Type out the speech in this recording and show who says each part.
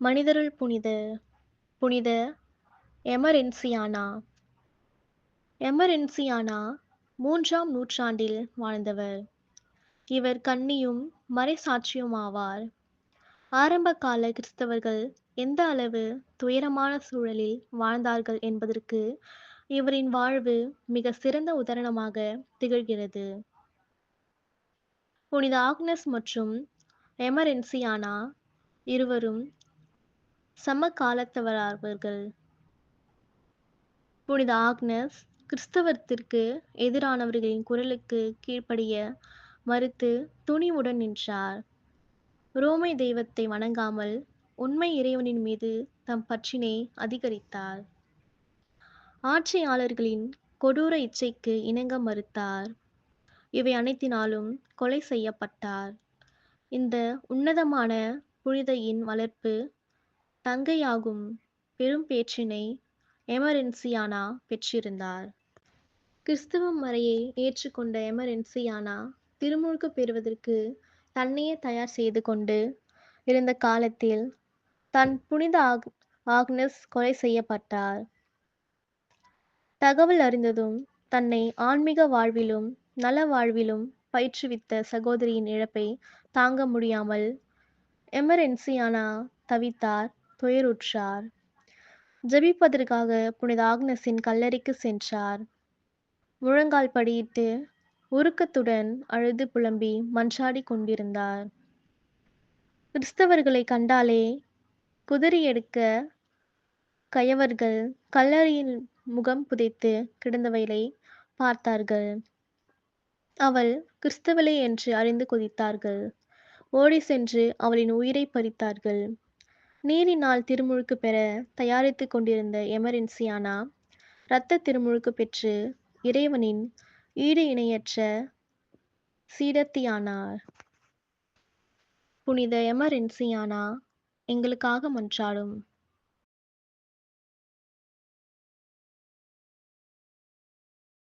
Speaker 1: மனிதருள் புனித எமரென்சியானா. எமரென்சியானா 3ஆம் நூற்றாண்டில் வாழ்ந்தவர். இவர் கன்னியும் மறைசாட்சியுமாவார். ஆரம்பகால கிறிஸ்தவர்கள் எந்த அளவு துயரமான சூழலில் வாழ்ந்தார்கள் என்பதற்கு இவரின் வாழ்வு மிக சிறந்த உதாரணமாக திகழ்கிறது. புனித ஆக்னஸ் மற்றும் எமரென்சியானா இருவரும் சமகாலத்தவராவார்கள். புனித ஆக்னஸ் கிறிஸ்தவத்திற்கு எதிரானவர்களின் குரலுக்கு கீழ்ப்படிய மறுத்து துணிவுடன் நின்றார். ரோமை தெய்வத்தை வணங்காமல் உண்மை இறைவனின் மீது தம் பற்றினை அதிகரித்தார். ஆட்சியாளர்களின் கொடூர இச்சைக்கு இணங்க மறுத்தார். இவை அனைத்தினாலும் கொலை செய்யப்பட்டார். இந்த உன்னதமான புனிதையின் வளர்ப்பு தங்கையாகும் பெரும் பேற்றினை எமரென்சியானா பெற்றிருந்தார். கிறிஸ்தவ மறையை ஏற்றுக்கொண்ட எமரென்சியானா திருமுழுக்கு பெறுவதற்கு தன்னையே தயார் செய்து கொண்டு இருந்த காலத்தில் தன் புனித ஆக்னஸ் கொலை செய்யப்பட்டார். தகவல் அறிந்ததும் தன்னை ஆன்மீக வாழ்விலும் நல வாழ்விலும் பயிற்றுவித்த சகோதரியின் இழப்பை தாங்க முடியாமல் எமரென்சியானா தவித்தார், துயருற்றார். ஜெபிப்பதற்காக புனித ஆக்னஸின் கல்லறைக்கு சென்றார். முழங்கால் படியிட்டு உருக்கத்துடன் அழுது புலம்பி மன்றாடி கொண்டிருந்தார். கிறிஸ்தவர்களை கண்டாலே குதறி எடுக்க கயவர்கள் கல்லறையில் முகம் புதைத்து கிடந்தவளை பார்த்தார்கள். அவள் கிறிஸ்தவளே என்று அறிந்து கொதித்தார்கள். ஓடி சென்று அவளின் உயிரை பறித்தார்கள். நீரினால் திருமுழுக்கு பெற தயாரித்துக் கொண்டிருந்த எமரென்சியானா இரத்த திருமுழுக்கு பெற்று இறைவனின் ஈடு இணையற்ற சீடத்தியானார். புனித எமரென்சியானா எங்களுக்காக மன்றாடும்.